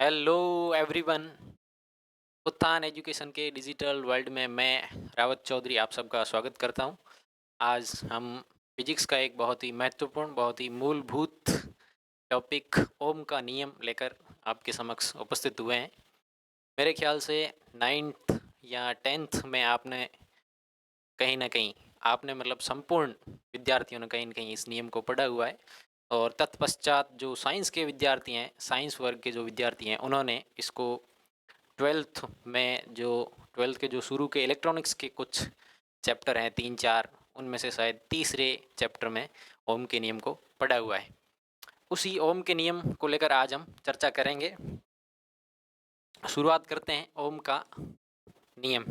Hello everyone. उत्थान education के digital world में मैं रावत चौधरी आप सबका स्वागत करता हूं। आज हम फिजिक्स का एक बहुत ही महत्वपूर्ण, बहुत ही मूलभूत टॉपिक ओम का नियम लेकर आपके समक्ष उपस्थित हुए हैं। मेरे ख्याल से 9th या 10th में आपने कहीं ना कहीं आपने मतलब संपूर्ण विद्यार्थियों ने कहीं न कहीं इस नियम को पढ़ा हुआ है। और तत्पश्चात जो साइंस के विद्यार्थी हैं, साइंस वर्ग के जो विद्यार्थी हैं, उन्होंने इसको 12th में जो 12th के जो शुरू के इलेक्ट्रॉनिक्स के कुछ चैप्टर हैं, 3-4, उनमें से शायद तीसरे चैप्टर में ओम के नियम को पढ़ा हुआ है। उसी ओम के नियम को लेकर आज हम चर्चा करेंगे। शुरुआत करते हैं ओम का नियम।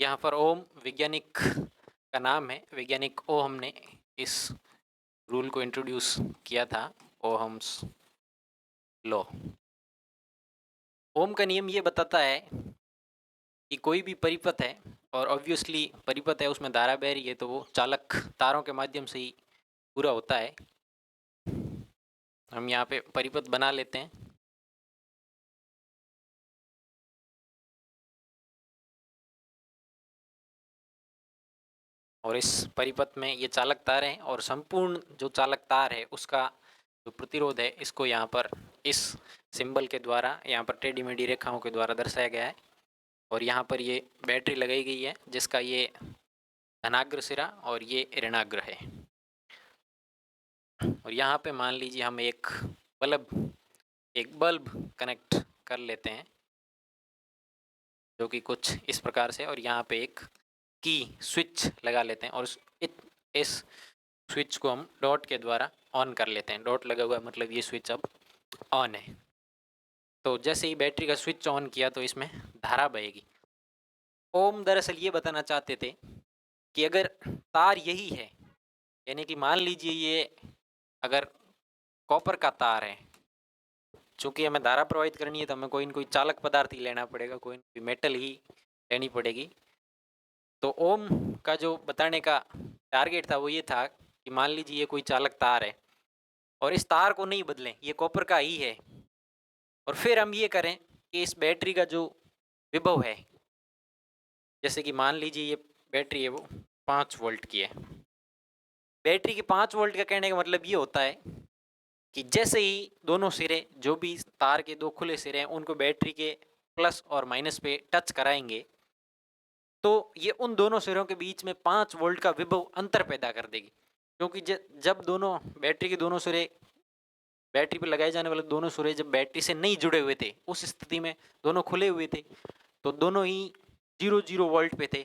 यहाँ पर ओम वैज्ञानिक का नाम है। वैज्ञानिक ओम ने इस रूल को इंट्रोड्यूस किया था, ओहम्स लॉ। ओम का नियम ये बताता है कि कोई भी परिपथ है, और ऑब्वियसली परिपथ है उसमें धारा बह रही है, तो वो चालक तारों के माध्यम से ही पूरा होता है। हम यहाँ पे परिपथ बना लेते हैं। और इस परिपथ में ये चालक तार हैं, और संपूर्ण जो चालक तार है उसका जो प्रतिरोध है, इसको यहाँ पर इस सिंबल के द्वारा, यहाँ पर टेढ़ी मेढ़ी रेखाओं के द्वारा दर्शाया गया है। और यहाँ पर ये बैटरी लगाई गई है, जिसका ये धनाग्र सिरा और ये ऋणाग्र है। और यहाँ पे मान लीजिए हम एक बल्ब कनेक्ट कर लेते हैं, जो कि कुछ इस प्रकार से, और यहाँ पे एक की स्विच लगा लेते हैं, और इस स्विच को हम डॉट के द्वारा ऑन कर लेते हैं। डॉट लगा हुआ है मतलब ये स्विच अब ऑन है। तो जैसे ही बैटरी का स्विच ऑन किया तो इसमें धारा बहेगी। ओम दरअसल ये बताना चाहते थे कि अगर तार यही है, यानी कि मान लीजिए ये अगर कॉपर का तार है, चूंकि हमें धारा प्रवाहित करनी है तो हमें कोई न कोई चालक पदार्थ ही लेना पड़ेगा, कोई न कोई मेटल ही लेनी पड़ेगी। तो ओम का जो बताने का टारगेट था वो ये था कि मान लीजिए ये कोई चालक तार है, और इस तार को नहीं बदलें, ये कॉपर का ही है। और फिर हम ये करें कि इस बैटरी का जो विभव है, जैसे कि मान लीजिए ये बैटरी है वो 5 वोल्ट की है। बैटरी के 5 वोल्ट का कहने का मतलब ये होता है कि जैसे ही दोनों सिरे, जो भी तार के दो खुले सिरे हैं, उनको बैटरी के प्लस और माइनस पे टच कराएंगे, तो ये उन दोनों सिरों के बीच में 5 वोल्ट का विभव अंतर पैदा कर देगी। क्योंकि जब दोनों बैटरी के दोनों सिरे, बैटरी पर लगाए जाने वाले दोनों सिरे जब बैटरी से नहीं जुड़े हुए थे, उस स्थिति में दोनों खुले हुए थे, तो दोनों ही 0 0 वोल्ट पे थे।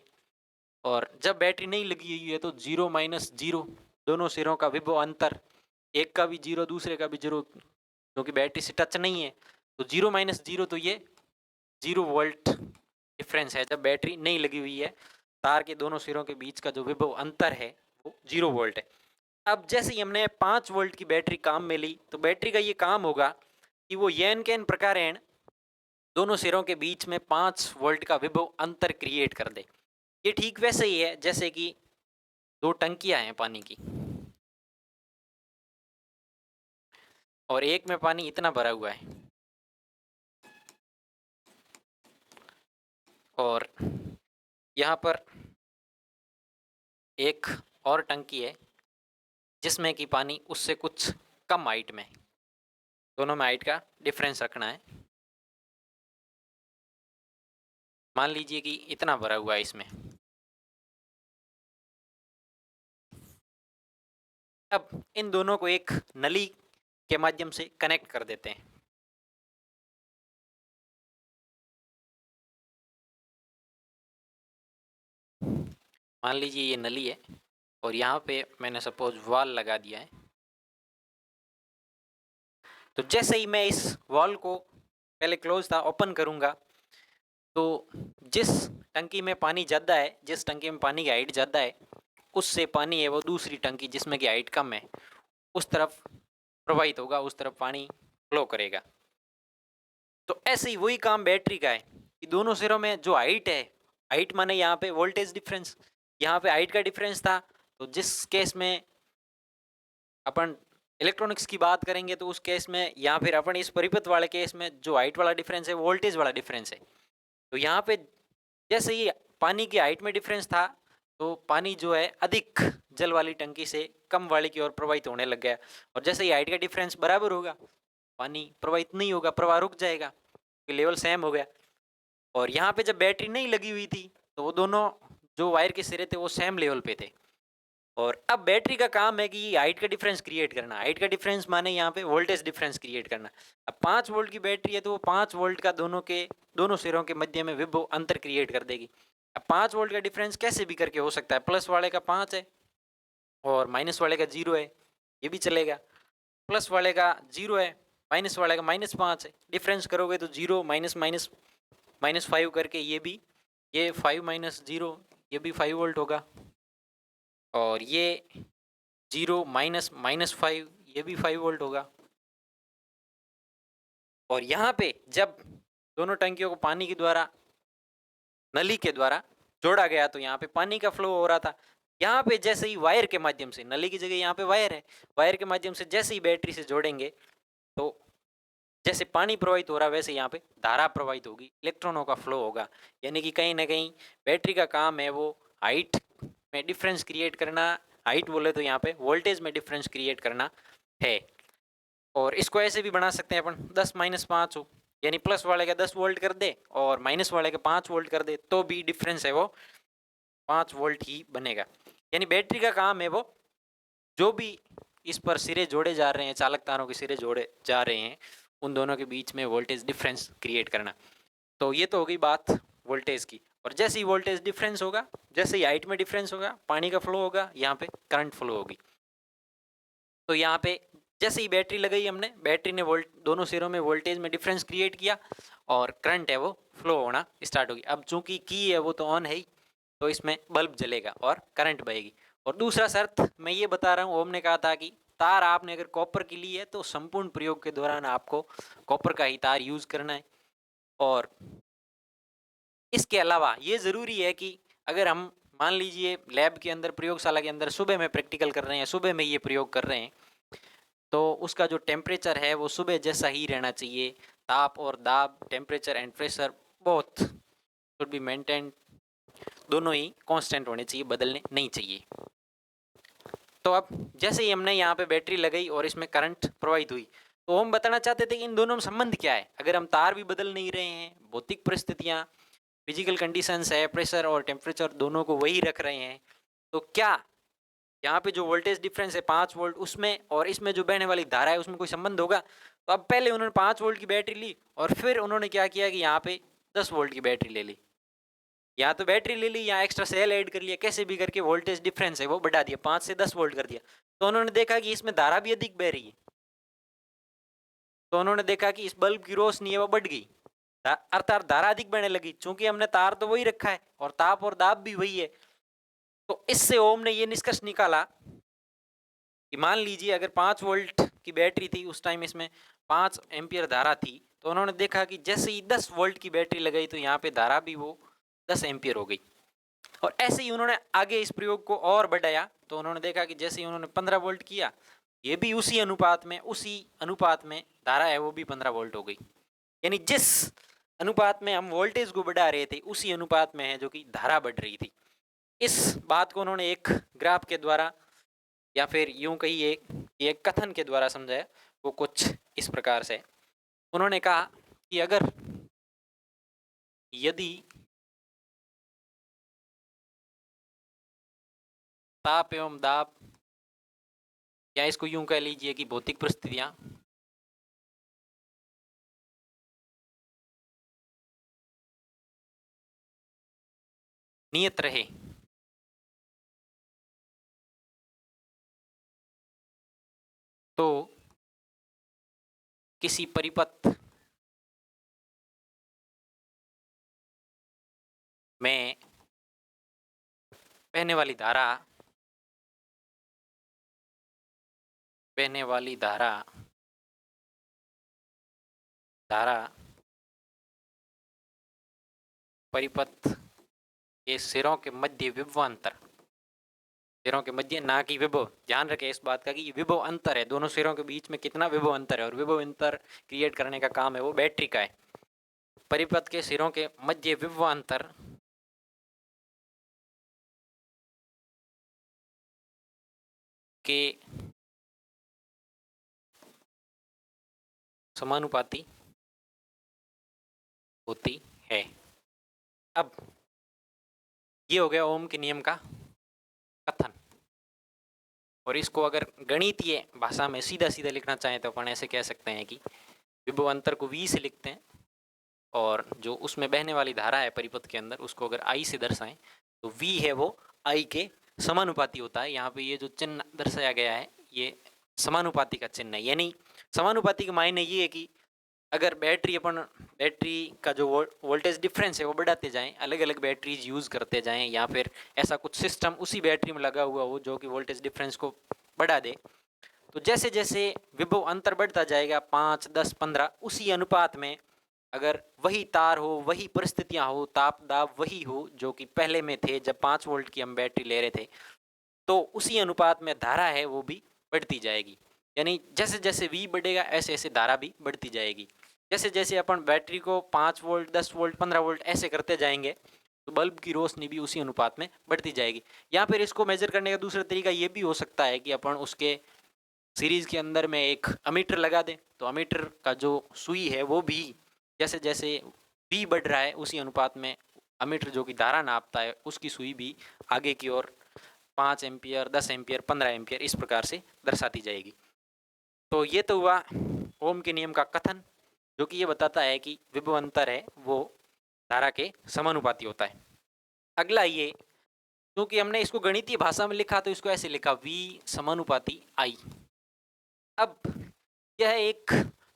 और जब बैटरी नहीं लगी हुई है तो 0 - 0, दोनों सिरों का विभव अंतर, एक का भी 0 दूसरे का भी 0, क्योंकि बैटरी से टच नहीं है, तो 0 - 0, तो ये 0 वोल्ट डिफरेंस है जब बैटरी नहीं लगी हुई है। तार के दोनों सिरों के बीच का जो विभव अंतर है वो 0 वोल्ट है। अब जैसे ही हमने 5 वोल्ट की बैटरी काम में ली, तो बैटरी का ये काम होगा कि वो येन केन प्रकारेण दोनों सिरों के बीच में 5 वोल्ट का विभव अंतर क्रिएट कर दे। ये ठीक वैसे ही है जैसे कि दो टंकियां हैं पानी की, और एक में पानी इतना भरा हुआ है, और यहाँ पर एक और टंकी है जिसमें कि पानी उससे कुछ कम हाइट में। दोनों में हाइट का डिफरेंस रखना है। मान लीजिए कि इतना भरा हुआ है इसमें। अब इन दोनों को एक नली के माध्यम से कनेक्ट कर देते हैं। मान लीजिए ये नली है, और यहाँ पे मैंने सपोज वॉल लगा दिया है। तो जैसे ही मैं इस वॉल को, पहले क्लोज था, ओपन करूँगा, तो जिस टंकी में पानी ज़्यादा है, जिस टंकी में पानी की हाइट ज़्यादा है, उससे पानी है वो दूसरी टंकी जिसमें की हाइट कम है, उस तरफ प्रवाहित होगा, उस तरफ पानी फ्लो करेगा। तो ऐसे ही वही काम बैटरी का है कि दोनों सिरों में जो हाइट है, हाइट माने यहाँ पे वोल्टेज डिफरेंस, यहाँ पे हाइट का डिफरेंस था, तो जिस केस में अपन इलेक्ट्रॉनिक्स की बात करेंगे तो उस केस में या फिर अपन इस परिपथ वाले केस में जो हाइट वाला डिफरेंस है वोल्टेज वाला डिफरेंस है। तो यहाँ पे जैसे ही पानी की हाइट में डिफरेंस था तो पानी जो है अधिक जल वाली टंकी से कम वाली की ओर प्रवाहित होने लग गया, और जैसे ही हाइट का डिफरेंस बराबर होगा पानी प्रवाहित नहीं होगा, प्रवाह रुक जाएगा, लेवल सेम हो गया। और यहाँ पे जब बैटरी नहीं लगी हुई थी तो वो दोनों जो वायर के सिरे थे वो सेम लेवल पे थे। और अब बैटरी का काम है कि हाइट का डिफरेंस क्रिएट करना। हाइट का डिफरेंस माने यहाँ पे वोल्टेज डिफरेंस क्रिएट करना। अब 5 वोल्ट की बैटरी है तो वो 5 वोल्ट का दोनों सिरों के मध्य में विभव अंतर क्रिएट कर देगी। अब 5 वोल्ट का डिफरेंस कैसे भी करके हो सकता है, प्लस वाले का 5 है और माइनस वाले का 0 है, ये भी चलेगा। प्लस वाले का 0 है, माइनस वाले का -5 है, डिफरेंस करोगे तो 0 माइनस माइनस -5 करके ये 5 माइनस 0 ये भी 5 वोल्ट होगा, और ये 0 माइनस -5 ये भी 5 वोल्ट होगा। और यहाँ पे जब दोनों टंकियों को पानी के द्वारा नली के द्वारा जोड़ा गया तो यहाँ पे पानी का फ्लो हो रहा था। यहाँ पे जैसे ही वायर के माध्यम से, नली की जगह यहाँ पे वायर है, वायर के माध्यम से जैसे ही बैटरी से जोड़ेंगे तो जैसे पानी प्रवाहित हो रहा है वैसे यहाँ पे धारा प्रवाहित होगी, इलेक्ट्रॉनों का फ्लो होगा। यानी कि कहीं ना कहीं बैटरी का काम है वो हाइट में डिफरेंस क्रिएट करना, हाइट बोले तो यहाँ पे वोल्टेज में डिफरेंस क्रिएट करना है। और इसको ऐसे भी बना सकते हैं अपन 10 माइनस 5 हो, यानी प्लस वाले का 10 वोल्ट कर दे और माइनस वाले का 5 वोल्ट कर दे तो भी डिफरेंस है वो 5 वोल्ट ही बनेगा। यानी बैटरी का काम है वो जो भी इस पर सिरे जोड़े जा रहे हैं, चालक तारों के सिरे जोड़े जा रहे हैं, उन दोनों के बीच में वोल्टेज डिफरेंस क्रिएट करना। तो ये तो हो गई बात वोल्टेज की। और जैसे ही वोल्टेज डिफरेंस होगा, जैसे ही हाइट में डिफरेंस होगा, पानी का फ्लो होगा, यहाँ पे करंट फ्लो होगी। तो यहाँ पे जैसे ही बैटरी लगाई हमने, बैटरी ने दोनों सिरों में वोल्टेज में डिफरेंस क्रिएट किया और करंट है वो फ्लो होना स्टार्ट होगी। अब चूंकि की है वो तो ऑन है ही, तो इसमें बल्ब जलेगा और करंट बहेगी। और दूसरा शर्त मैं ये बता रहा हूँ, ओम ने कहा था कि तार आपने अगर कॉपर की ली है तो संपूर्ण प्रयोग के दौरान आपको कॉपर का ही तार यूज करना है। और इसके अलावा ये ज़रूरी है कि अगर हम मान लीजिए लैब के अंदर, प्रयोगशाला के अंदर सुबह में प्रैक्टिकल कर रहे हैं, सुबह में ये प्रयोग कर रहे हैं, तो उसका जो टेम्परेचर है वो सुबह जैसा ही रहना चाहिए। ताप और दाब, temperature and pressure both should be maintain, दोनों ही कांस्टेंट होने चाहिए, बदलने नहीं चाहिए। तो अब जैसे ही हमने यहाँ पे बैटरी लगाई और इसमें करंट प्रवाहित हुई, तो हम बताना चाहते थे कि इन दोनों में संबंध क्या है। अगर हम तार भी बदल नहीं रहे हैं, भौतिक परिस्थितियाँ, फिजिकल कंडीशंस है, प्रेशर और टेम्परेचर दोनों को वही रख रहे हैं, तो क्या यहाँ पे जो वोल्टेज डिफरेंस है 5 वोल्ट, उसमें और इसमें जो बहने वाली धारा है उसमें कोई संबंध होगा? तो अब पहले उन्होंने 5 वोल्ट की बैटरी ली और फिर उन्होंने क्या किया कि यहाँ पे 10 वोल्ट की बैटरी ले ली, या तो बैटरी ले ली या एक्स्ट्रा सेल ऐड कर लिया, कैसे भी करके वोल्टेज डिफरेंस है वो बढ़ा दिया, 5 से 10 वोल्ट कर दिया। तो उन्होंने देखा कि इसमें धारा भी अधिक बह रही है, तो उन्होंने देखा कि इस बल्ब की रोशनी है वो बढ़ गई, अर्थात धारा अधिक बहने लगी। चूंकि हमने तार तो वही रखा है और ताप और दाब भी वही है, तो इससे ओम ने ये निष्कर्ष निकाला कि मान लीजिए अगर 5 वोल्ट की बैटरी थी उस टाइम, इसमें 5 एम्पियर धारा थी, तो उन्होंने देखा कि जैसे ही 10 वोल्ट की बैटरी लगाई तो यहाँ पे धारा भी वो 10 एम्पियर हो गई। और ऐसे ही उन्होंने आगे इस प्रयोग को और बढ़ाया, तो उन्होंने देखा कि जैसे ही उन्होंने 15 वोल्ट किया, ये भी उसी अनुपात में धारा है वो भी 15 वोल्ट हो गई। यानी जिस अनुपात में हम वोल्टेज को बढ़ा रहे थे उसी अनुपात में है जो कि धारा बढ़ रही थी। इस बात को उन्होंने एक ग्राफ के द्वारा या फिर यूं कहिए एक कथन के द्वारा समझाया। वो कुछ इस प्रकार से उन्होंने कहा कि अगर यदि ताप एवं दाब, या इसको यूं कह लीजिए कि भौतिक परिस्थितियां नियत रहे तो किसी परिपथ में बहने वाली धारा बहने वाली धारा धारा परिपथ के सिरों के मध्य विभवांतर सिरों के मध्य, ना कि विभव। ध्यान रखें इस बात का कि विभव अंतर है, दोनों सिरों के बीच में कितना विभव अंतर है, और विभव अंतर क्रिएट करने का काम है वो बैटरी का है। परिपथ के सिरों के मध्य विभव अंतर के समानुपाती होती है। अब ये हो गया ओम के नियम का कथन, और इसको अगर गणितीय भाषा में सीधा सीधा लिखना चाहें तो अपन ऐसे कह सकते हैं कि विभव अंतर को V से लिखते हैं, और जो उसमें बहने वाली धारा है परिपथ के अंदर उसको अगर I से दर्शाएं तो V है वो I के समानुपाती होता है। यहाँ पे ये जो चिन्ह दर्शाया गया है ये समानुपाती का चिन्ह है, यानी समानुपाती के मायने ये है कि अगर बैटरी का जो वोल्टेज डिफरेंस है वो बढ़ाते जाएं, अलग अलग बैटरीज यूज़ करते जाएं, या फिर ऐसा कुछ सिस्टम उसी बैटरी में लगा हुआ हो जो कि वोल्टेज डिफरेंस को बढ़ा दे, तो जैसे जैसे विभव अंतर बढ़ता जाएगा 5, 10, 15, उसी अनुपात में अगर वही तार हो, वही परिस्थितियां हो, ताप दाब वही हो जो कि पहले में थे जब 5 वोल्ट की हम बैटरी ले रहे थे, तो उसी अनुपात में धारा है वो भी बढ़ती जाएगी। यानी जैसे जैसे V बढ़ेगा ऐसे ऐसे धारा भी बढ़ती जाएगी। जैसे जैसे अपन बैटरी को 5 वोल्ट, 10 वोल्ट, 15 वोल्ट ऐसे करते जाएंगे तो बल्ब की रोशनी भी उसी अनुपात में बढ़ती जाएगी। या फिर इसको मेजर करने का दूसरा तरीका ये भी हो सकता है कि अपन उसके सीरीज के अंदर में एक अमीटर लगा दें, तो अमीटर का जो सुई है वो भी जैसे जैसे V बढ़ रहा है उसी अनुपात में अमीटर जो कि धारा नापता है उसकी सुई भी आगे की ओर 5 एम्पियर, 10 एम्पियर, 15 एम्पियर इस प्रकार से दर्शाती जाएगी। तो ये तो हुआ ओम के नियम का कथन, जो कि ये बताता है कि विभव अंतर है वो धारा के समानुपाती होता है। अगला ये, क्योंकि हमने इसको गणितीय भाषा में लिखा तो इसको ऐसे लिखा V समानुपाती I। अब यह एक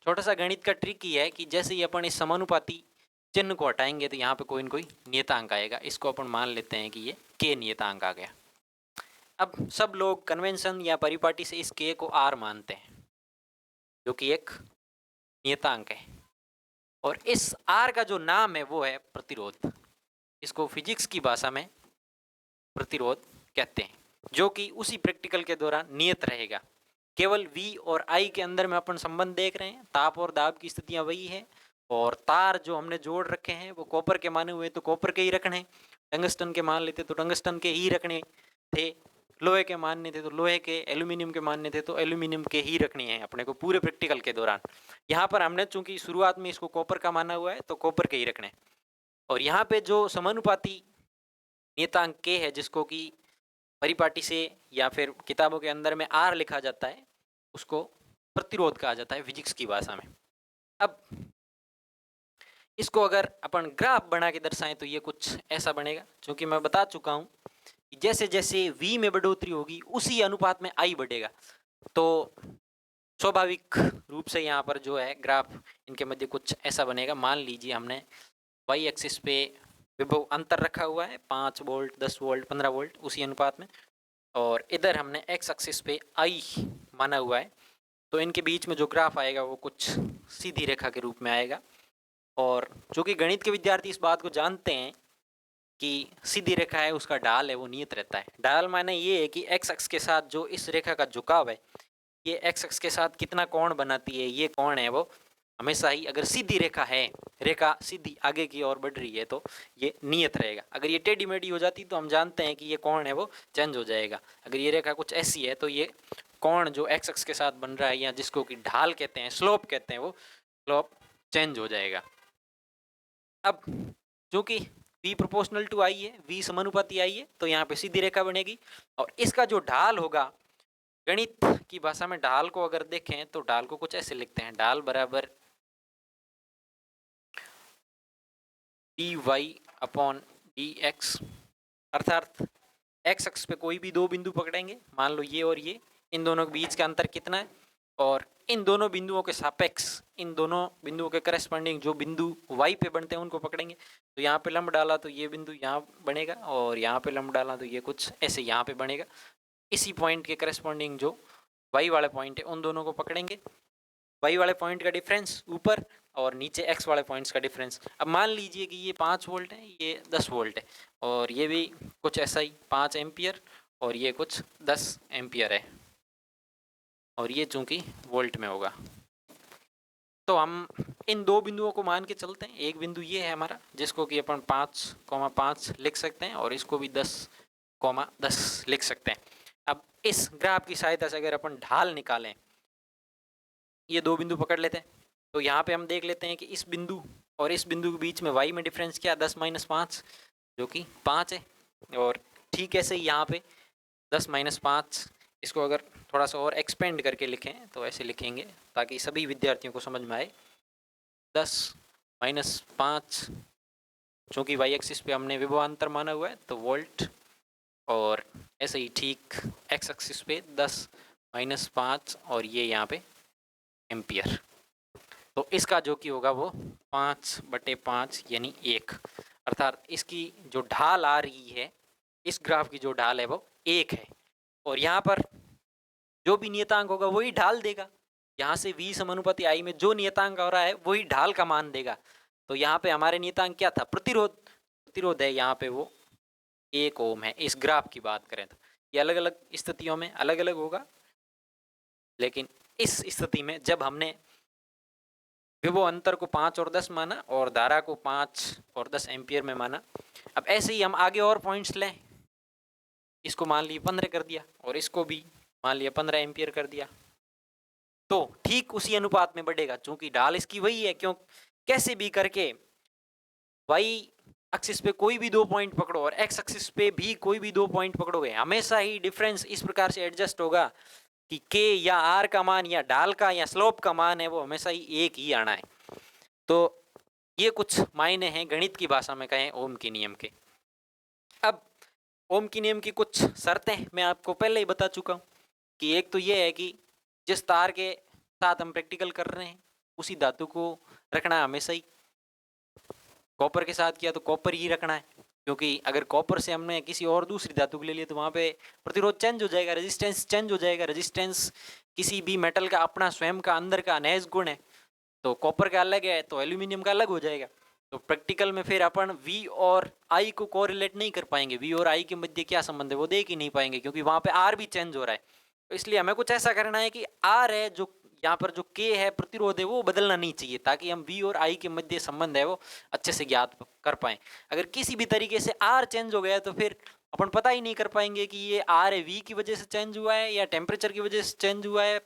छोटा सा गणित का ट्रिक ही है कि जैसे ही अपन इस समानुपाती चिन्ह को हटाएंगे तो यहाँ पे कोई न कोई नियतांक आएगा। इसको अपन मान लेते हैं कि ये k नियतांक आ गया। अब सब लोग कन्वेंशन या परिपाटी से इस k को r मानते हैं जो कि एक नियतांक है, और इस r का जो नाम है वो है प्रतिरोध। इसको फिजिक्स की भाषा में प्रतिरोध कहते हैं, जो कि उसी प्रैक्टिकल के दौरान नियत रहेगा। केवल V और I के अंदर में अपन संबंध देख रहे हैं, ताप और दाब की स्थितियां वही है, और तार जो हमने जोड़ रखे हैं वो कॉपर के माने हुए तो कॉपर के ही रखने, टंगस्टन के मान लेते तो टंगस्टन के ही रखने थे, लोहे के मानने थे तो लोहे के, एल्यूमिनियम के मानने थे तो एल्यूमिनियम के ही रखनी है अपने को पूरे प्रैक्टिकल के दौरान। यहाँ पर हमने चूंकि शुरुआत में इसको कॉपर का माना हुआ है तो कॉपर के ही रखने, और यहाँ पे जो समानुपाती नियतांक k है जिसको कि परिपाटी से या फिर किताबों के अंदर में R लिखा जाता है उसको प्रतिरोध कहा जाता है फिजिक्स की भाषा में। अब इसको अगर अपन ग्राफ बना के दर्शाएं तो ये कुछ ऐसा बनेगा, क्योंकि मैं बता चुका हूँ कि जैसे जैसे V में बढ़ोतरी होगी उसी अनुपात में I बढ़ेगा, तो स्वाभाविक रूप से यहाँ पर जो है ग्राफ इनके मध्य कुछ ऐसा बनेगा। मान लीजिए हमने y एक्सिस पे विभव अंतर रखा हुआ है 5 वोल्ट, 10 वोल्ट, 15 वोल्ट उसी अनुपात में, और इधर हमने x एक्सिस पे I माना हुआ है, तो इनके बीच में जो ग्राफ आएगा वो कुछ सीधी रेखा के रूप में आएगा। और जो कि गणित के विद्यार्थी इस बात को जानते हैं कि सीधी रेखा है उसका ढाल है वो नियत रहता है। ढाल माने ये है कि x अक्ष के साथ जो इस रेखा का झुकाव है ये x अक्ष के साथ कितना कोण बनाती है, ये कोण है वो हमेशा ही, अगर सीधी रेखा है, रेखा सीधी आगे की ओर बढ़ रही है तो ये नियत रहेगा। अगर ये टेढ़ी मेढ़ी हो जाती तो हम जानते हैं कि ये कोण है वो चेंज हो जाएगा। अगर ये रेखा कुछ ऐसी है तो ये कोण जो x अक्ष के साथ बन रहा है या जिसको कि ढाल कहते हैं, स्लोप कहते हैं, वो स्लोप चेंज हो जाएगा। अब चूंकि v प्रोपोर्शनल टू I है, v समानुपाती I है, तो यहाँ पे सीधी रेखा बनेगी, और इसका जो ढाल होगा, गणित की भाषा में ढाल को अगर देखें तो ढाल को कुछ ऐसे लिखते हैं, ढाल बराबर dy अपॉन dx, अर्थात x अक्ष पे कोई भी दो बिंदु पकड़ेंगे, मान लो ये और ये, इन दोनों के बीच का अंतर कितना है, और इन दोनों बिंदुओं के सापेक्ष, इन दोनों बिंदुओं के करस्पॉन्डिंग जो बिंदु y पे बनते हैं उनको पकड़ेंगे। तो यहाँ पे लंब डाला तो ये बिंदु यहाँ बनेगा, और यहाँ पे लंब डाला तो ये कुछ ऐसे यहाँ पे बनेगा। इसी पॉइंट के करस्पॉन्डिंग जो y वाले पॉइंट है उन दोनों को पकड़ेंगे, y वाले पॉइंट का डिफरेंस ऊपर और नीचे x वाले पॉइंट्स का डिफरेंस। अब मान लीजिए कि ये 5 वोल्ट है, ये 10 वोल्ट है, और ये भी कुछ ऐसा ही 5 एम्पियर और ये कुछ 10 एम्पियर है और ये चूंकि वोल्ट में होगा। तो हम इन दो बिंदुओं को मान के चलते हैं। एक बिंदु ये है हमारा जिसको कि अपन 5,5 लिख सकते हैं और इसको भी 10,10 लिख सकते हैं। अब इस ग्राफ की सहायता से अगर अपन ढाल निकालें, ये दो बिंदु पकड़ लेते हैं, तो यहाँ पे हम देख लेते हैं कि इस बिंदु और इस बिंदु के बीच में y में डिफरेंस क्या, 10-5 जो कि 5 है। और ठीक ऐसे ही यहाँ पे 10-5, इसको अगर थोड़ा सा और एक्सपेंड करके लिखें तो ऐसे लिखेंगे ताकि सभी विद्यार्थियों को समझ में आए। 10-5 चूँकि वाई एक्सिस पे हमने विभवांतर माना हुआ है तो वोल्ट, और ऐसे ही ठीक एक्स एक्सिस पे 10-5 और ये यहाँ पे एम्पियर। तो इसका जो कि होगा वो 5/5 यानी 1, अर्थात इसकी जो ढाल आ रही है, इस ग्राफ की जो ढाल है वो 1 है। और यहाँ पर जो भी नियतांक होगा वही ढाल देगा। यहाँ से v समानुपाती I में जो नियतांक आ रहा है वही ढाल का मान देगा। तो यहाँ पे हमारे नियतांक क्या था, प्रतिरोध है, यहाँ पे वो 1 ओम है। इस ग्राफ की बात करें तो ये अलग अलग स्थितियों में अलग अलग होगा, लेकिन इस स्थिति में जब हमने विभव अंतर को 5 और 10 माना और धारा को 5 और 10 एम्पियर में माना। अब ऐसे ही हम आगे और पॉइंट्स लें, इसको मान लिए 15 कर दिया और इसको भी मान लिया 15 एम्पियर कर दिया, तो ठीक उसी अनुपात में बढ़ेगा चूंकि ढाल इसकी वही है। क्यों, कैसे भी करके वाई एक्सिस पे कोई भी दो पॉइंट पकड़ो और एक्स एक्सिस पे भी कोई भी दो पॉइंट पकड़ोगे, हमेशा ही डिफरेंस इस प्रकार से एडजस्ट होगा कि के या आर का मान या ढाल का या स्लोप का मान है वो हमेशा ही एक ही आना है। तो ये कुछ मायने हैं गणित की भाषा में कहें ओम के नियम के। अब ओम के नियम की कुछ शर्तें मैं आपको पहले ही बता चुका हूँ कि एक तो ये है कि जिस तार के साथ हम प्रैक्टिकल कर रहे हैं उसी धातु को रखना है हमेशा ही। कॉपर के साथ किया तो कॉपर ही रखना है, क्योंकि अगर कॉपर से हमने किसी और दूसरी धातु को ले लिया तो वहाँ पे प्रतिरोध चेंज हो जाएगा, रेजिस्टेंस चेंज हो जाएगा। रेजिस्टेंस किसी भी मेटल का अपना स्वयं का अंदर का अनहैज गुण है, तो कॉपर का अलग है तो एल्यूमिनियम का अलग हो जाएगा। तो प्रैक्टिकल में फिर अपन V और I को कोरिलेट नहीं कर पाएंगे, V और I के मध्य क्या संबंध है वो देख ही नहीं पाएंगे, क्योंकि वहाँ पे R भी चेंज हो रहा है। तो इसलिए हमें कुछ ऐसा करना है कि R है जो यहाँ पर जो K है प्रतिरोध है वो बदलना नहीं चाहिए, ताकि हम V और I के मध्य संबंध है वो अच्छे से ज्ञात कर पाएं। अगर किसी भी तरीके से R चेंज हो गया तो फिर अपन पता ही नहीं कर पाएंगे कि ये R है V की वजह से चेंज हुआ है या टेम्परेचर की वजह से चेंज हुआ है,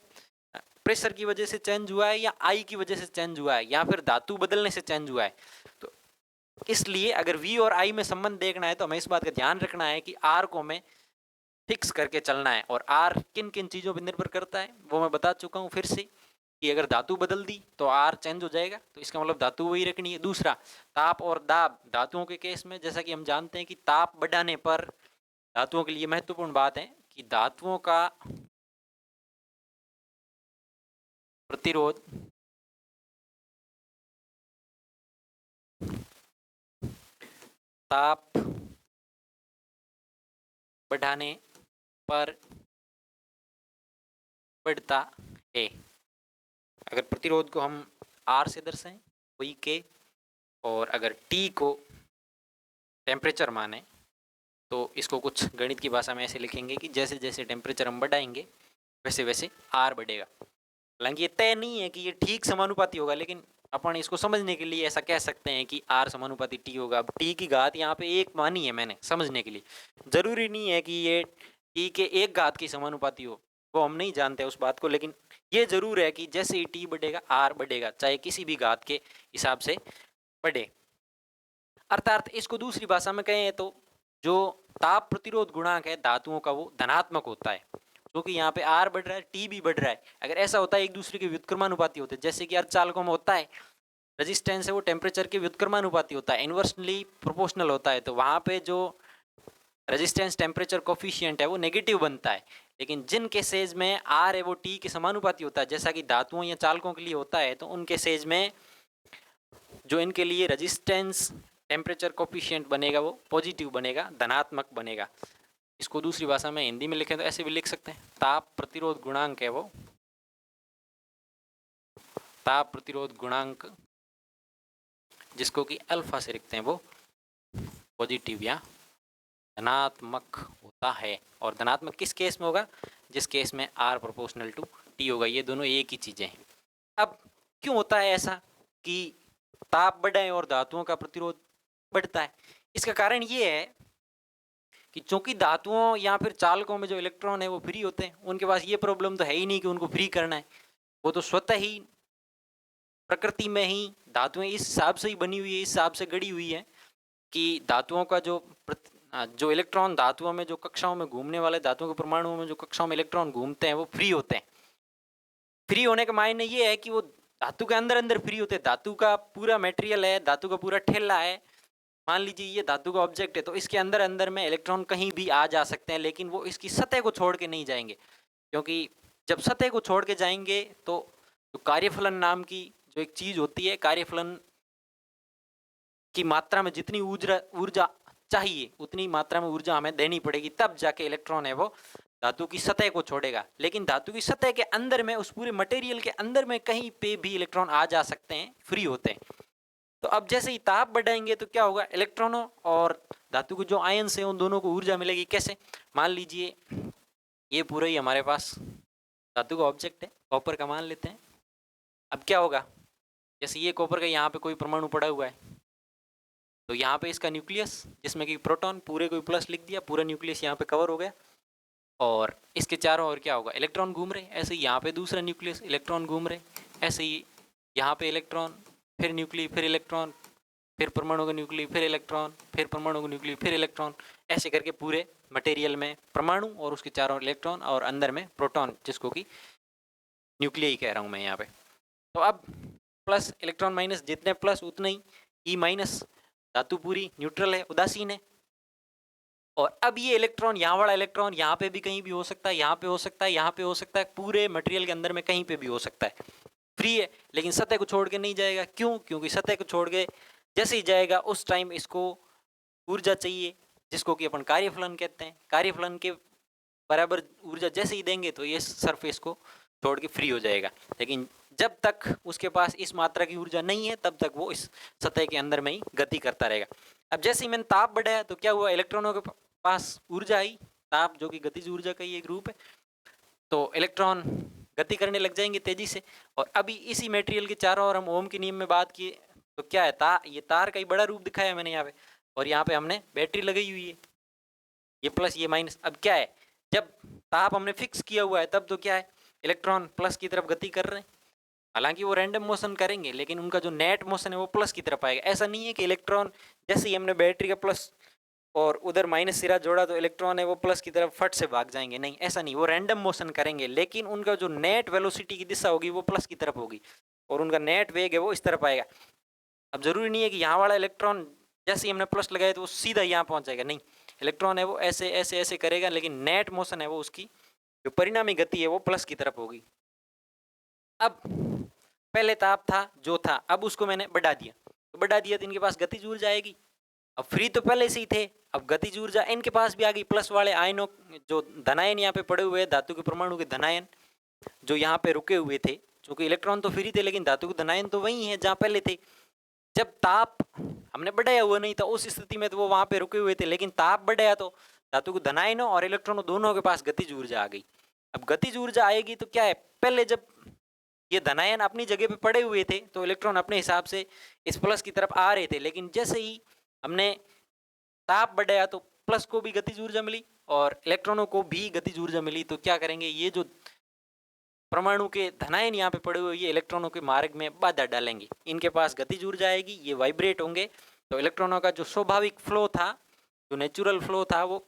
प्रेशर की वजह से चेंज हुआ है या आई की वजह से चेंज हुआ है या फिर धातु बदलने से चेंज हुआ है। तो इसलिए अगर वी और आई में संबंध देखना है तो हमें इस बात का ध्यान रखना है कि आर को हमें फिक्स करके चलना है। और आर किन किन चीज़ों पर निर्भर करता है वो मैं बता चुका हूँ फिर से, कि अगर धातु बदल दी तो आर चेंज हो जाएगा, तो इसका मतलब धातु वही रखनी है। दूसरा, ताप और दाब, धातुओं के केस में जैसा कि हम जानते हैं कि ताप बढ़ाने पर धातुओं के लिए महत्वपूर्ण बात है कि धातुओं का प्रतिरोध ताप बढ़ाने पर बढ़ता है। अगर प्रतिरोध को हम R से दर्शाएं वही के, और अगर T को टेम्परेचर माने तो इसको कुछ गणित की भाषा में ऐसे लिखेंगे कि जैसे जैसे टेम्परेचर हम बढ़ाएंगे वैसे वैसे R बढ़ेगा। हालांकि ये तय नहीं है कि ये ठीक समानुपाती होगा, लेकिन अपन इसको समझने के लिए ऐसा कह सकते हैं कि R समानुपाती T होगा। अब T की घात यहाँ पे एक मानी है मैंने समझने के लिए, जरूरी नहीं है कि ये T के एक घात की समानुपाती हो, वो हम नहीं जानते उस बात को, लेकिन ये जरूर है कि जैसे ही T बढ़ेगा R बढ़ेगा, चाहे किसी भी घात के हिसाब से बढ़े। अर्थात इसको दूसरी भाषा में कहें तो जो ताप प्रतिरोध गुणांक है धातुओं का वो धनात्मक होता है, क्योंकि यहाँ पे R बढ़ रहा है T भी बढ़ रहा है। अगर ऐसा होता है एक दूसरे के व्युत्क्रमानुपाती होते हैं, जैसे कि अर्धचालकों में होता है रेजिस्टेंस है वो टेम्परेचर के व्युत्क्रमानुपाती होता है, इनवर्सली प्रोपोर्शनल होता है, तो वहाँ पे जो रेजिस्टेंस टेम्परेचर कोफिशिएंट है वो नेगेटिव बनता है। लेकिन जिन केसेज में R है वो T के समानुपाती होता है, जैसा कि धातुओं या चालकों के लिए होता है, तो उन केसेज में जो इनके लिए रेजिस्टेंस टेम्परेचर कोफिशिएंट बनेगा वो पॉजिटिव बनेगा, धनात्मक बनेगा। इसको दूसरी भाषा में हिंदी में लिखें तो ऐसे भी लिख सकते हैं, ताप प्रतिरोध गुणांक है वो, ताप प्रतिरोध गुणांक जिसको कि अल्फा से लिखते हैं वो पॉजिटिव या धनात्मक होता है। और धनात्मक किस केस में होगा? जिस केस में R प्रोपोर्शनल टू T होगा। ये दोनों एक ही चीजें हैं। अब क्यों होता है ऐसा कि ताप बढ़े और धातुओं का प्रतिरोध बढ़ता है? इसका कारण ये है कि चूंकि धातुओं या फिर चालकों में जो इलेक्ट्रॉन है वो फ्री होते हैं, उनके पास ये प्रॉब्लम तो है ही नहीं कि उनको फ्री करना है। वो तो स्वतः ही प्रकृति में ही धातुएं इस हिसाब से ही बनी हुई है, इस हिसाब से गड़ी हुई है कि धातुओं का जो इलेक्ट्रॉन धातुओं में जो कक्षाओं में घूमने वाले धातुओं के परमाणुओं में जो कक्षाओं में इलेक्ट्रॉन घूमते हैं वो फ्री होते हैं। फ्री होने का मायने ये है कि वो धातु के अंदर अंदर फ्री होते हैं। धातु का पूरा मटेरियल है, धातु का पूरा ठेला है, मान लीजिए ये धातु का ऑब्जेक्ट है, तो इसके अंदर अंदर में इलेक्ट्रॉन कहीं भी आ जा सकते हैं, लेकिन वो इसकी सतह को छोड़ के नहीं जाएंगे। क्योंकि जब सतह को छोड़ के जाएंगे तो जो कार्यफलन नाम की जो एक चीज होती है, कार्यफलन की मात्रा में जितनी ऊर्जा चाहिए उतनी मात्रा में ऊर्जा हमें देनी पड़ेगी, तब जाके इलेक्ट्रॉन है वो धातु की सतह को छोड़ेगा। लेकिन धातु की सतह के अंदर में, उस पूरे मटेरियल के अंदर में कहीं पे भी इलेक्ट्रॉन आ जा सकते हैं, फ्री होते हैं। तो अब जैसे ही ताप बढ़ाएंगे तो क्या होगा, इलेक्ट्रॉनों और धातु के जो आयन्स हैं उन दोनों को ऊर्जा मिलेगी। कैसे? मान लीजिए ये पूरा ही हमारे पास धातु का ऑब्जेक्ट है, कॉपर का मान लेते हैं। अब क्या होगा, जैसे ये कॉपर का यहाँ पे कोई परमाणु पड़ा हुआ है, तो यहाँ पे इसका न्यूक्लियस जिसमें कि प्रोटॉन, पूरे को प्लस लिख दिया, पूरा न्यूक्लियस यहाँ पे कवर हो गया। और इसके चारों ओर क्या होगा, इलेक्ट्रॉन घूम रहे। ऐसे ही यहाँ पे दूसरा न्यूक्लियस, इलेक्ट्रॉन घूम रहे। ऐसे ही यहाँ पे इलेक्ट्रॉन, फिर न्यूक्लियस, फिर इलेक्ट्रॉन, फिर परमाणु का न्यूक्लियस, फिर इलेक्ट्रॉन, फिर परमाणु का न्यूक्लियस, फिर इलेक्ट्रॉन। ऐसे करके पूरे मटेरियल में परमाणु और उसके चारों इलेक्ट्रॉन और अंदर में प्रोटॉन, जिसको कि न्यूक्लियस कह रहा हूँ मैं यहाँ पे। तो अब प्लस इलेक्ट्रॉन माइनस, जितने प्लस उतने ही ई माइनस, धातु पूरी न्यूट्रल है, उदासीन है। और अब ये इलेक्ट्रॉन, यहाँ वाला इलेक्ट्रॉन यहाँ पे भी कहीं भी हो सकता है, यहाँ पे हो सकता है, यहाँ पे हो सकता है, पूरे मटेरियल के अंदर में कहीं पे भी हो सकता है, फ्री है। लेकिन सतह को छोड़ के नहीं जाएगा। क्यों? क्योंकि सतह को छोड़ के जैसे ही जाएगा उस टाइम इसको ऊर्जा चाहिए, जिसको कि अपन कार्यफलन कहते हैं। कार्यफलन के बराबर ऊर्जा जैसे ही देंगे तो ये सरफेस को छोड़ के फ्री हो जाएगा। लेकिन जब तक उसके पास इस मात्रा की ऊर्जा नहीं है तब तक वो इस सतह के अंदर में ही गति करता रहेगा। अब जैसे ही मैंने ताप बढ़ाया तो क्या हुआ, इलेक्ट्रॉनों के पास ऊर्जा आई, ताप जो कि गतिज ऊर्जा का ही एक रूप है। तो इलेक्ट्रॉन गति करने लग जाएंगे तेजी से। और अभी इसी मटेरियल के चारों ओर हम ओम के नियम में बात किए तो क्या है, ये तार का ही बड़ा रूप दिखाया मैंने यहाँ पे, और यहाँ पे हमने बैटरी लगाई हुई है, ये प्लस ये माइनस। अब क्या है, जब ताप हमने फिक्स किया हुआ है तब तो क्या है, इलेक्ट्रॉन प्लस की तरफ गति कर रहे हैं। हालांकि वो रैंडम मोशन करेंगे लेकिन उनका जो नेट मोशन है वो प्लस की तरफ आएगा। ऐसा नहीं है कि इलेक्ट्रॉन जैसे ही हमने बैटरी का प्लस और उधर माइनस सिरा जोड़ा तो इलेक्ट्रॉन है वो प्लस की तरफ फट से भाग जाएंगे, नहीं, ऐसा नहीं। वो रैंडम मोशन करेंगे लेकिन उनका जो नेट वेलोसिटी की दिशा होगी वो प्लस की तरफ होगी और उनका नेट वेग है वो इस तरफ आएगा। अब जरूरी नहीं है कि यहाँ वाला इलेक्ट्रॉन जैसे ही हमने प्लस लगाया तो वो सीधा यहाँ पहुँच जाएगा, नहीं। इलेक्ट्रॉन है वो ऐसे ऐसे ऐसे करेगा, लेकिन नेट मोशन है वो, उसकी जो परिणामी गति है वो प्लस की तरफ होगी। अब पहले ताप था जो था, अब उसको मैंने बढ़ा दिया, तो बढ़ा दिया तो इनके पास गतिज ऊर्जा आएगी। अब फ्री तो पहले से ही थे, अब गतिज ऊर्जा इनके पास भी आ गई। प्लस वाले आयनों, जो धनायन यहाँ पे पड़े हुए हैं, धातु के परमाणु के धनायन जो यहाँ पे रुके हुए थे, क्योंकि इलेक्ट्रॉन तो फ्री थे लेकिन धातु के धनायन तो वही है जहाँ पहले थे। जब ताप हमने बढ़ाया हुआ नहीं था उस स्थिति में तो वो वहाँ पे रुके हुए थे, लेकिन ताप बढ़ाया तो धातु के धनायनों और इलेक्ट्रॉनों दोनों के पास गतिज ऊर्जा आ गई। अब गतिज ऊर्जा आएगी तो क्या है, पहले जब ये धनायन अपनी जगह पे पड़े हुए थे तो इलेक्ट्रॉन अपने हिसाब से इस प्लस की तरफ आ रहे थे, लेकिन जैसे ही हमने ताप बढ़ाया तो प्लस को भी गतिज ऊर्जा मिली और इलेक्ट्रॉनों को भी गतिज ऊर्जा मिली। तो क्या करेंगे, ये जो परमाणु के धनायन यहाँ पे पड़े हुए ये इलेक्ट्रॉनों के मार्ग में बाधा डालेंगे, इनके पास गतिज ऊर्जा आएगी, ये वाइब्रेट होंगे। तो इलेक्ट्रॉनों का जो स्वाभाविक फ्लो था, जो नेचुरल फ्लो था, वो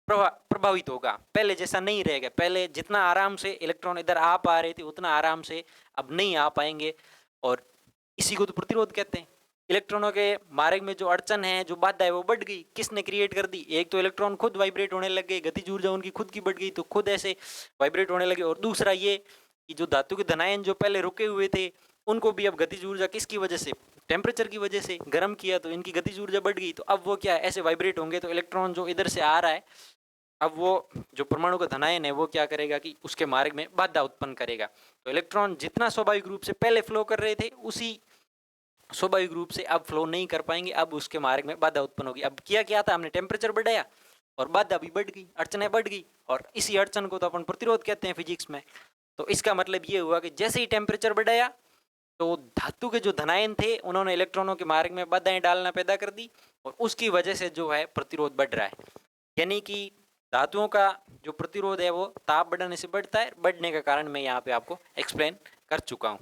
प्रभावित होगा, पहले जैसा नहीं रहेगा। पहले जितना आराम से इलेक्ट्रॉन इधर आ पा रहे थे उतना आराम से अब नहीं आ पाएंगे, और इसी को तो प्रतिरोध कहते हैं। इलेक्ट्रॉनों के मार्ग में जो अड़चन है, जो बाधा है, वो बढ़ गई। किसने क्रिएट कर दी? एक तो इलेक्ट्रॉन खुद वाइब्रेट होने लग गए, गतिज ऊर्जा उनकी खुद की बढ़ गई तो खुद ऐसे वाइब्रेट होने लगे। और दूसरा ये कि जो धातु के धनायन जो पहले रुके हुए थे उनको भी अब गतिज ऊर्जा किसकी वजह से, टेम्परेचर की वजह से गर्म किया तो इनकी गतिज ऊर्जा बढ़ गई। तो अब वो क्या है, ऐसे वाइब्रेट होंगे तो इलेक्ट्रॉन जो इधर से आ रहा है, अब वो जो परमाणु का धनायन है वो क्या करेगा कि उसके मार्ग में बाधा उत्पन्न करेगा। तो इलेक्ट्रॉन जितना स्वाभाविक रूप से पहले फ्लो कर रहे थे उसी स्वाभाविक रूप से अब फ्लो नहीं कर पाएंगे, अब उसके मार्ग में बाधा उत्पन्न होगी। अब किया क्या था, हमने टेम्परेचर बढ़ाया और बाधा भी बढ़ गई, अड़चनें बढ़ गई, और इसी अड़चन को तो अपन प्रतिरोध कहते हैं फिजिक्स में। तो इसका मतलब ये हुआ कि जैसे ही टेम्परेचर बढ़ाया तो धातु के जो धनायन थे उन्होंने इलेक्ट्रॉनों के मार्ग में बाधाएं डालना पैदा कर दी, और उसकी वजह से जो है प्रतिरोध बढ़ रहा है। यानी कि धातुओं का जो प्रतिरोध है वो ताप बढ़ाने से बढ़ता है। बढ़ने का कारण मैं यहाँ पे आपको एक्सप्लेन कर चुका हूँ।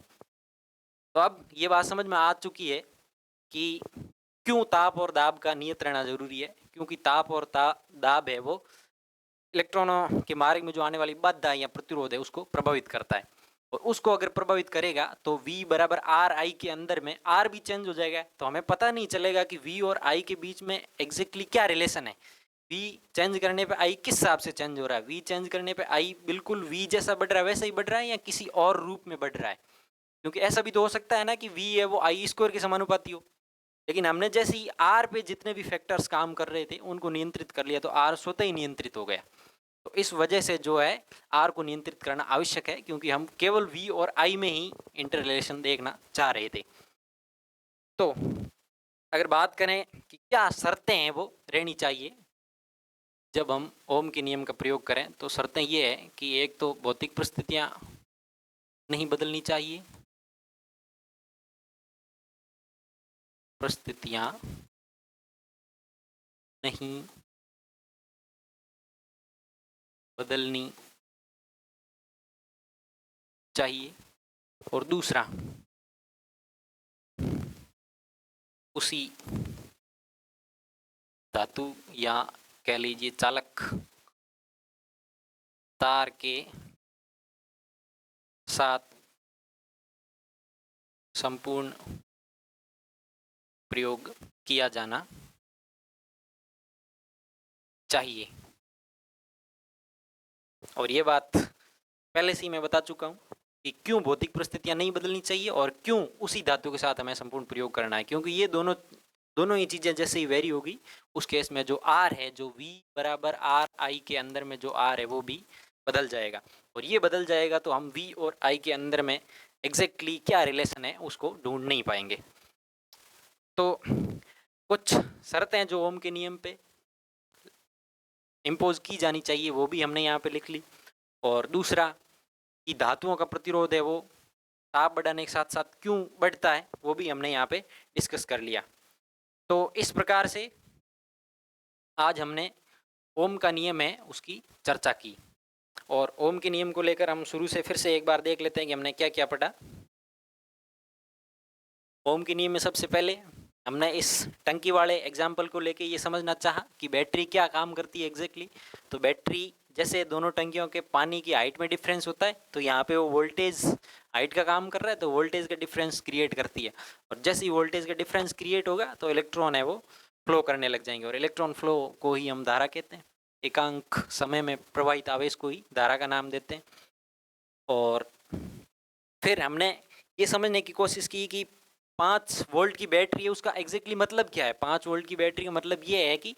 तो अब ये बात समझ में आ चुकी है कि क्यों ताप और दाब का नियत रहना जरूरी है, क्योंकि ताप और दाब है वो इलेक्ट्रॉनों के मार्ग में जो आने वाली बाधा या प्रतिरोध है उसको प्रभावित करता है, और उसको अगर प्रभावित करेगा तो V बराबर आर आई के अंदर में आर भी चेंज हो जाएगा, तो हमें पता नहीं चलेगा कि V और I के बीच में एग्जैक्टली क्या रिलेशन है। V चेंज करने पे I किस हिसाब से चेंज हो रहा है, V चेंज करने पे I बिल्कुल V जैसा बढ़ रहा है वैसा ही बढ़ रहा है या किसी और रूप में बढ़ रहा है। क्योंकि ऐसा भी तो हो सकता है ना कि V है वो I स्क्वायर के समानुपाती हो, लेकिन हमने जैसे ही R पे जितने भी फैक्टर्स काम कर रहे थे उनको नियंत्रित कर लिया तो R स्वतः ही नियंत्रित हो गया। तो इस वजह से जो है आर को नियंत्रित करना आवश्यक है, क्योंकि हम केवल वी और आई में ही इंटर रिलेशन देखना चाह रहे थे। तो अगर बात करें कि क्या शर्तें हैं वो रहनी चाहिए जब हम ओम के नियम का प्रयोग करें, तो शर्तें ये है कि एक तो भौतिक परिस्थितियां नहीं बदलनी चाहिए, परिस्थितियां नहीं बदलनी चाहिए, और दूसरा उसी धातु या कह लीजिए चालक तार के साथ संपूर्ण प्रयोग किया जाना चाहिए। और ये बात पहले से ही मैं बता चुका हूँ कि क्यों भौतिक परिस्थितियां नहीं बदलनी चाहिए और क्यों उसी धातु के साथ हमें संपूर्ण प्रयोग करना है, क्योंकि ये दोनों ही चीज़ें जैसे ही वेरी होगी उस केस में जो आर है, जो V बराबर आर आई के अंदर में जो आर है वो भी बदल जाएगा, और ये बदल जाएगा तो हम V और I के अंदर में एग्जैक्टली क्या रिलेशन है उसको ढूंढ नहीं पाएंगे। तो कुछ शर्तें जो ओम के नियम पे इम्पोज की जानी चाहिए वो भी हमने यहाँ पे लिख ली, और दूसरा कि धातुओं का प्रतिरोध है वो ताप बढ़ाने के साथ साथ क्यों बढ़ता है वो भी हमने यहाँ पे डिस्कस कर लिया। तो इस प्रकार से आज हमने ओम का नियम है उसकी चर्चा की, और ओम के नियम को लेकर हम शुरू से फिर से एक बार देख लेते हैं कि हमने क्या क्या पढ़ा। ओम के नियम में सबसे पहले हमने इस टंकी वाले एग्जाम्पल को लेके ये समझना चाहा कि बैटरी क्या काम करती है एग्जैक्टली। तो बैटरी जैसे दोनों टंकियों के पानी की हाइट में डिफरेंस होता है, तो यहाँ पे वो वोल्टेज हाइट का काम कर रहा है तो वोल्टेज का डिफरेंस क्रिएट करती है, और जैसे ही वोल्टेज का डिफरेंस क्रिएट होगा तो इलेक्ट्रॉन है वो फ्लो करने लग जाएंगे, और इलेक्ट्रॉन फ्लो को ही हम धारा कहते हैं। एकांक समय में प्रवाहित आवेश को ही धारा का नाम देते हैं। और फिर हमने ये समझने की कोशिश की कि 5 वोल्ट की बैटरी है उसका एग्जैक्टली मतलब क्या है। 5 वोल्ट की बैटरी का मतलब ये है कि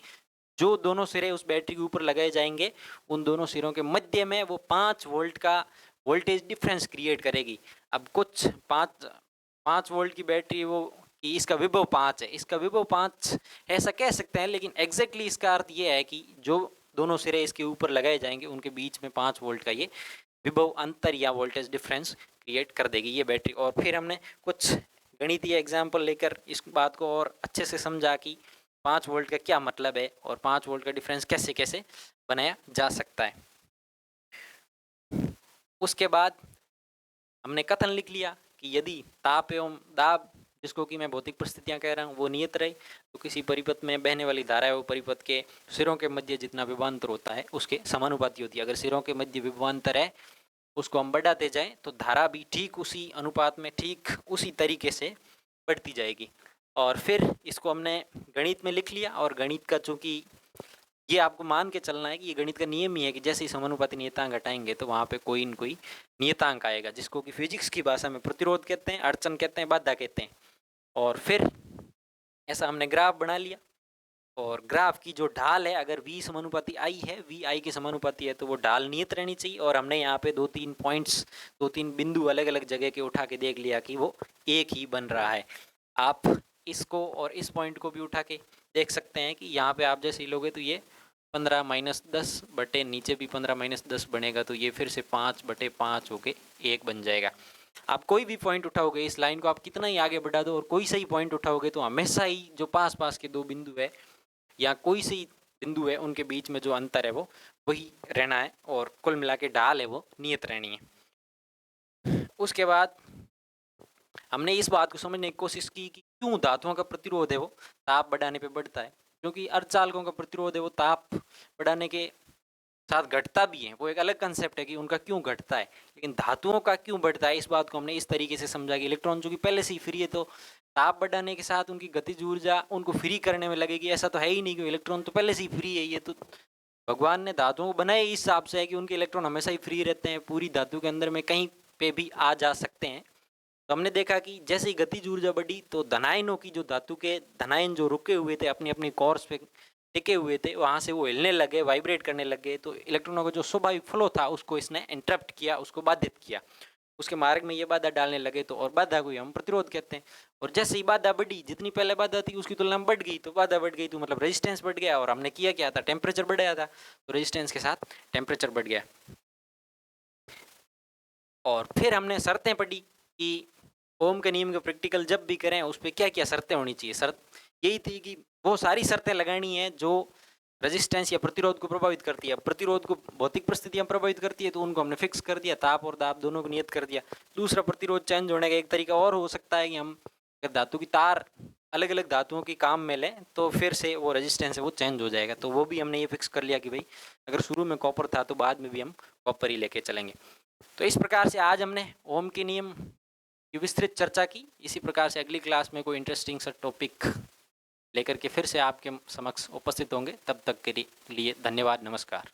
जो दोनों सिरे उस बैटरी के ऊपर लगाए जाएंगे उन दोनों सिरों के मध्य में वो 5 वोल्ट का वोल्टेज डिफरेंस क्रिएट करेगी। अब कुछ 5 वोल्ट की बैटरी वो कि इसका विभव 5 है, इसका विभव 5 ऐसा कह सकते हैं, लेकिन एग्जैक्टली इसका अर्थ ये है कि जो दोनों सिरे इसके ऊपर लगाए जाएंगे उनके बीच में 5 वोल्ट का ये विभव अंतर या वोल्टेज डिफरेंस क्रिएट कर देगी ये बैटरी। और फिर हमने कुछ गणितीय एग्जाम्पल लेकर इस बात को और अच्छे से समझा कि 5 वोल्ट का क्या मतलब है और 5 वोल्ट का डिफरेंस कैसे कैसे बनाया जा सकता है। उसके बाद हमने कथन लिख लिया कि यदि ताप एवं दाब, जिसको कि मैं भौतिक परिस्थितियां कह रहा हूँ, वो नियत रहे तो किसी परिपथ में बहने वाली धारा है वो परिपथ के सिरों के मध्य जितना विभवांतर होता है उसके समानुपाती होती है। अगर सिरों के मध्य विभवांतर है उसको हम बढ़ाते जाएं तो धारा भी ठीक उसी अनुपात में ठीक उसी तरीके से बढ़ती जाएगी। और फिर इसको हमने गणित में लिख लिया, और गणित का चूँकि ये आपको मान के चलना है कि ये गणित का नियम ही है कि जैसे ही समानुपाती नियतांक घटाएंगे तो वहाँ पे कोई न कोई नियतांक आएगा, जिसको कि फिजिक्स की भाषा में प्रतिरोध कहते हैं, अड़चन कहते हैं, बाधा कहते हैं। और फिर ऐसा हमने ग्राफ बना लिया, और ग्राफ की जो ढाल है अगर v समानुपाती i है, v i के समानुपाती है, तो वो ढाल नियत रहनी चाहिए। और हमने यहाँ पे 2-3 पॉइंट्स, 2-3 बिंदु अलग अलग जगह के उठा के देख लिया कि वो एक ही बन रहा है। आप इसको और इस पॉइंट को भी उठा के देख सकते हैं कि यहाँ पे आप जैसे लोगे तो ये 15 माइनस 10 बटे नीचे भी 15 माइनस 10 बनेगा, तो ये फिर से 5 बटे 5 होके 1 बन जाएगा। आप कोई भी पॉइंट उठाओगे, इस लाइन को आप कितना ही आगे बढ़ा दो और कोई सही पॉइंट उठाओगे तो हमेशा ही जो पास पास के दो बिंदु है या कोई सी बिंदु है उनके बीच में जो अंतर है वो वही रहना है, और कुल मिला के ढाल है वो नियत रहनी है। उसके बाद हमने इस बात को समझने की कोशिश की कि क्यों धातुओं का प्रतिरोध है वो ताप बढ़ाने पे बढ़ता है, क्योंकि अर्धचालकों का प्रतिरोध है वो ताप बढ़ाने के साथ घटता भी है। वो एक अलग कंसेप्ट है कि उनका क्यों घटता है, लेकिन धातुओं का क्यों बढ़ता है इस बात को हमने इस तरीके से समझा कि इलेक्ट्रॉन चूंकि पहले से ही फ्री है तो ताप बढ़ाने के साथ उनकी गतिज ऊर्जा उनको फ्री करने में लगेगी, ऐसा तो है ही नहीं कि इलेक्ट्रॉन तो पहले से ही फ्री है। ये तो भगवान ने धातुओं को बनाया इस हिसाब से है कि उनके इलेक्ट्रॉन हमेशा ही फ्री रहते हैं, पूरी धातु के अंदर में कहीं पे भी आ जा सकते हैं। तो हमने देखा कि जैसे ही गतिज ऊर्जा बढ़ी तो धनायनों की, जो धातु के धनायन जो रुके हुए थे अपनी अपनी कोर्स पे टिके हुए थे, वहाँ से वो हिलने लगे, वाइब्रेट करने लगे, तो इलेक्ट्रॉनों का जो स्वाभाविक फ्लो था उसको इसने इंटरप्ट किया, उसको बाधित किया, उसके मार्ग में ये बाधा डालने लगे, तो और बाधा को ही हम प्रतिरोध कहते हैं। और जैसे ही बाधा बढ़ी, जितनी पहले बाधा थी उसकी तुलना में बढ़ गई, तो बाधा बढ़ गई तो मतलब रेजिस्टेंस बढ़ गया, और हमने किया क्या था, टेम्परेचर बढ़ाया था, तो रेजिस्टेंस के साथ टेम्परेचर बढ़ गया। और फिर हमने शर्तें पढ़ी कि ओम के नियम का प्रैक्टिकल जब भी करें उस पर क्या क्या शर्तें होनी चाहिए। शर्त यही थी कि वो सारी शर्तें लगानी है जो रेजिस्टेंस या प्रतिरोध को प्रभावित करती है। प्रतिरोध को भौतिक परिस्थितियां प्रभावित करती है तो उनको हमने फिक्स कर दिया, ताप और दाब दोनों को नियत कर दिया। दूसरा, प्रतिरोध चेंज होने का एक तरीका और हो सकता है कि हम अगर धातु की तार अलग अलग धातुओं की काम में लें तो फिर से वो रेजिस्टेंस है वो चेंज हो जाएगा, तो वो भी हमने ये फिक्स कर लिया कि भाई अगर शुरू में कॉपर था तो बाद में भी हम कॉपर ही लेके चलेंगे। तो इस प्रकार से आज हमने ओम के नियम की विस्तृत चर्चा की। इसी प्रकार से अगली क्लास में कोई इंटरेस्टिंग सा टॉपिक लेकर के फिर से आपके समक्ष उपस्थित होंगे। तब तक के लिए धन्यवाद, नमस्कार।